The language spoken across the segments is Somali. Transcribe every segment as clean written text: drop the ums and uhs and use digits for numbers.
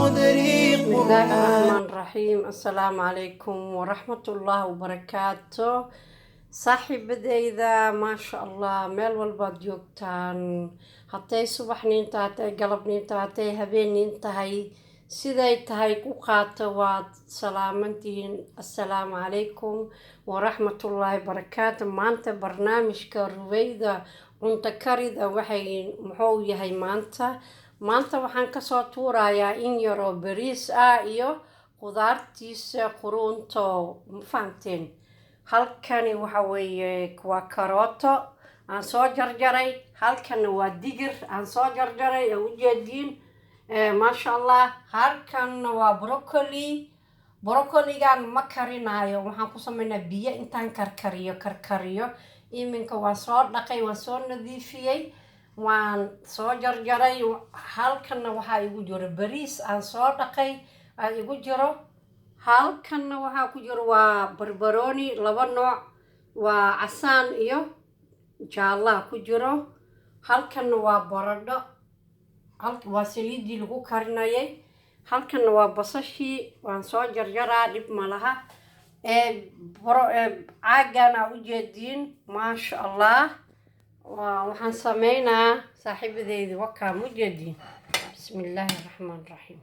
صدري بسم الله قرآن. الرحمن الرحيم. السلام عليكم ورحمة الله وبركاته. saaxiibadeyda maasha allah meel walbaad joogtaan, hadday subaxniin tahay, hadday galabniin tahay, hadday habeenniin tahay, siday tahay ku qaata waad salaamantihiin. assalaamu calaykum waraxmatullaahi barakaatu. maanta barnaamijka Ruwayda cunto karida muxuu yahay maanta waxaan kasoo tuurayaa in yaroo bariis ah iyo qudaartiisa qurunto, ma fahamteen? halkani waxa weeye waa karooto aan soo jarjaray, halkana waa digir aan soo jarjaray oo ujeediin maasha allah. halkanna waa brocoligan ma karinayo, waxaan ku sameynaa biyo intaan karkariyo. iminka waan soo dhaqay, waan soo nadiifiyey, waan soo jarjaray. halkanna waxaa igu jiro bariis aan soo dhaqay aa igu jiro. halkanna waxaa ku jiro waa barbarooni laba nooc, waa casaan iyo jaallaha ku jiro. halkanna waa baradho, waa saliidii lagu karinayay. halkanna waa basashii, waan soo jarjaraa, dhib ma laha. caagan aa ujeediin maasha allah. waxaan sameynaa saaxiibadeyda wakaa ma ujeediin. bismillaahi raxmaan raxiim.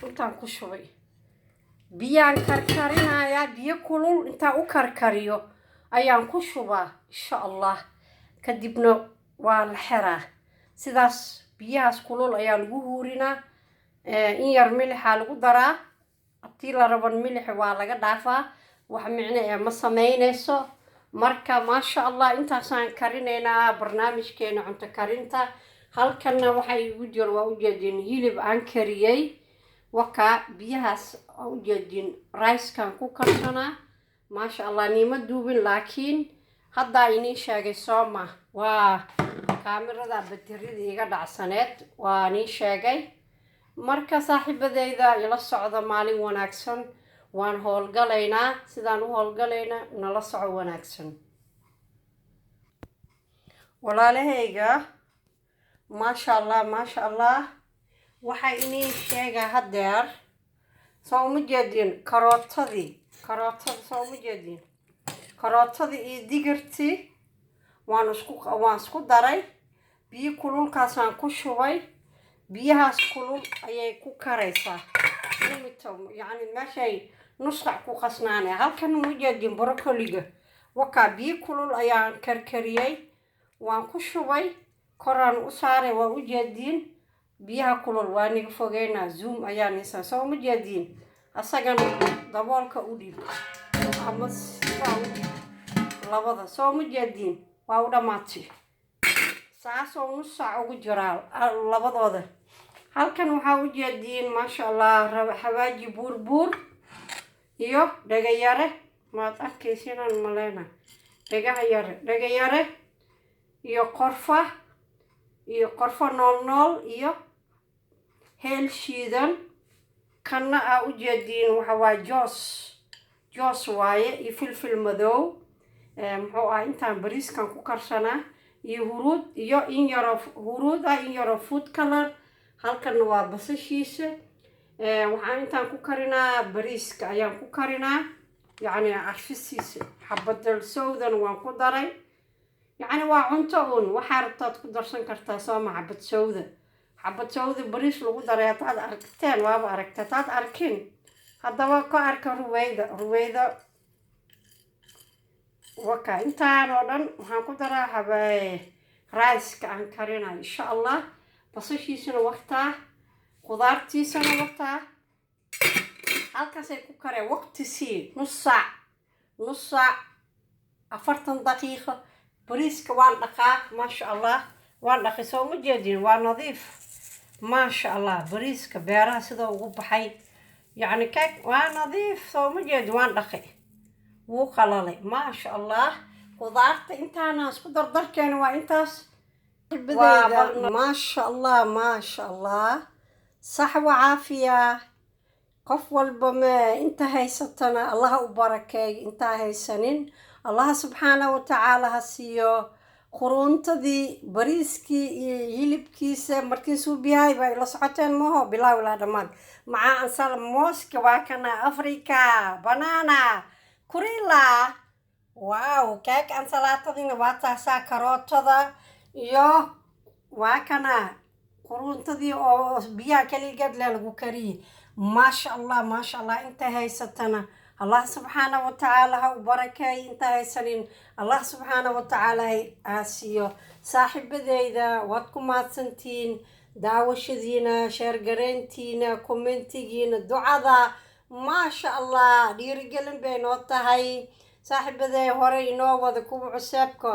intaan ku shubay biyaan karkarinayaa, biyo kulul intaan u karkariyo ayaan ku shubaa insha allah. kadibna waa la xiraa sidaas. biyahaas kulul ayaa lagu huurinaa, in yar milixaa lagu daraa. haddii la raban milix waa laga dhaafaa, wax micno ma sameyneyso. marka maasha allah intaasaan karinaynaa barnaamijkeena cunto karinta. halkanna waxaa igu jiro waa ujeediin hilib aan kariyey, wakaa biyahaas waa ujeediin. ricekan ku karsanaa maasha allah, niima duubin laakiin haddaa inii sheegay sooma. waa kaamirada baterida iga dhacsaneed, waa nii sheegay. marka saaxiibadeyda ila socda, maalin wanaagsan. waan howlgalaynaa, sidaan u howlgalayna nala soco wanaagsan walaalahayga. maasha allah maasha allah. waxaa inii sheegaa hadeer, soo uma jeediin karootadii soo uma jeediin karootadii iyo digirtii waan isku daray. biyo kululkaasaan ku shubay, biyahaas kulul ayay ku karaysaa. yani meeshay nusqac ku qasnaanay. halkan uma jeediin brocoliga, wakaa biyo kulul ayaan karkariyey, waan ku shubay, koraan u saaray. waa ujeediin biyaha kulul, waa niga fogeynaa, zoom ayaa nisaa. soo uma jeediin asagana daboolka u dhiib ama sidaa u dhiib labada. soo uma jeediin waa u dhammaatay. saasoo nus saac ugu jiraa labadooda. halkan waxaa ujeediin maasha allah xawaaji buurbuur iyo dhagayare, maad arkaysinaan maleyna. dhagayare iyo qorfa nool iyo heel shiidan. kanna aa ujeediin waxa waa joos waaye, iyo filfil madow. muxuu ah intaan bariiskan ku karsanaa, iyo huruud iyo in yaroo huruud ah, in yaroo food color. halkanna waa basashiisa. waxaan intaan ku karinaa bariiska ayaan ku karinaa, yacni carfisiisa. xabadal sowdan waan ku daray. yacni waa cunto un, waxaa rabtaad ku darsan kartaa sooma. xabad sowda bariis lagu daray haddaad aragteen waaba aragta, haddaad arkin haddaba ka arka ruwayda. waka intaan oo dhan waxaan ku daraa riceka aan karinayo insha allah. basashiisana waqtaa, qudaartiisana waqtaa. halkaasay ku kareen waqti sii nus saac 40 daqiiqo. bariiska waan dhaqaa maasha allah, waan dhaqay. soo ma jeedin waa nadiif maasha allah. bariiska beeraha sida ugu baxay yacni waa nadiif. soo ma jeedin waan dhaqay, wuu qalalay maasha allah. qudaarta intaana isku dardarkeena waa intaas. maasha allah saxwa caafiya. qof walba inta haysatana allaha u barakeey, intaa haysanin allaha subxaanahu watacaala ha siiyo. quruuntadii bariiskii iyo hilibkiisa markiisuu biyahay bay la socoteen maho bilaaw ilaa dhammaan macaa ansal mooska waa kana africa banana kurila wow keek ansalaatadina waa taasaa karootada iyo waa kana quruuntadii oo biyaha kaligeed le lagu kariyey maasha allah inta haysatana الله سبحانه وتعالى وبركاي انت هيسنين الله سبحانه وتعالى آسيو صاحب ذيدا واتكم سنتين دعوش ذينا شارقرينتينا كومنتينا دعاء ما شاء الله دير قلن بينوتا هاي صاحب ذي هوري نوو ذكوب عسابكو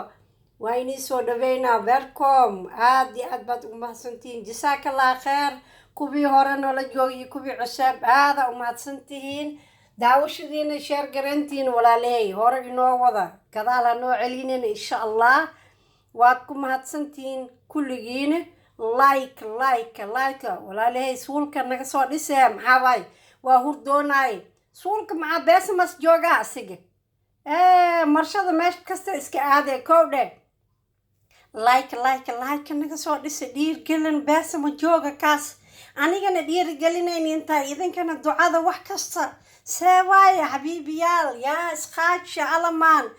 ويني سو دبينا بيركم عادي عدبات سنتين جزاك الله خير كوبي هورانو لجوي كوبي عساب هذا سنتين daawashadiina sheer garantiin walaaley hore inoo wada gadaal hanoo celinina insha allah waad ku mahadsantihiin kulligiina like walaaley suulka naga soo dhisee maxaa waay waa hurdoonaay suulka maxaa beesmas joogaa asiga marshada meesha kasta iska aadee kowdhe like naga soo dhisa dhiirgelin beesama jooga kaas anigana dhiirigelinayni intaa idinkana ducada wax kasta سواي حبيبي يا اسخاتش علمان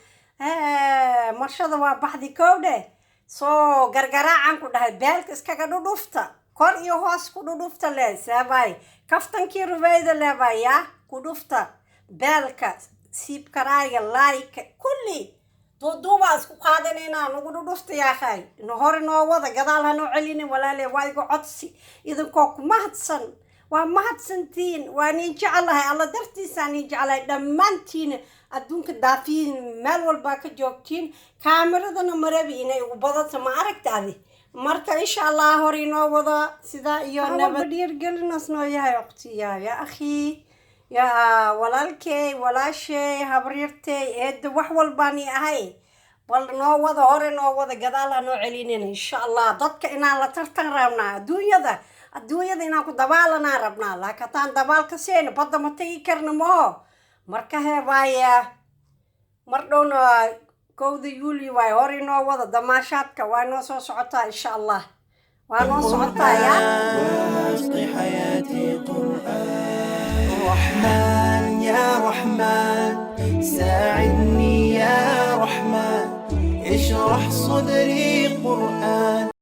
مرشد وبحدي كودة سو غرغرا عنكو ده بالك اسكا دودفتا كور iyo hoos ku dudufta le سواي كفتن كي رويدا لبا يا كودفتا بالك سيب كرايا لايك كلي دوبا اسكو قادنينا نغو دودفتا يا خاي انو هور نو ودا غدال هنو عليني ولا لي وايغو عدسي اذن كوك مهدسن ومهدسنتين واني جعلها الله درتيساني جعلها دمانتين adduunka daafiin meel walba ka joogtiin kaameradana marabi inay ugu badato ma aragtaadi marka insha Allah hor inoo wada sida iyo nabad dhiirgelinaas noo yahay waqtiya ya akhi ya walaalkay walaashay habriirtay eed wax walbaani ahay bal noo wada hor inoo wada gadaal noo celinina insha Allah dadka inaan la tartan rabnaa adduunyada inaan ku dabaalanaa rabnaa laakiin dabaalka seen badda ma tagi karno moo marka heebaaya mardhowna kowda yuuli waay hor inoo wada damaashaadka waa noo soo socotaa insha Allah waa noo socotaa ya حياتي قرآن رحمن يا رحمن ساعدني يا رحمن اشرح صدري قرآن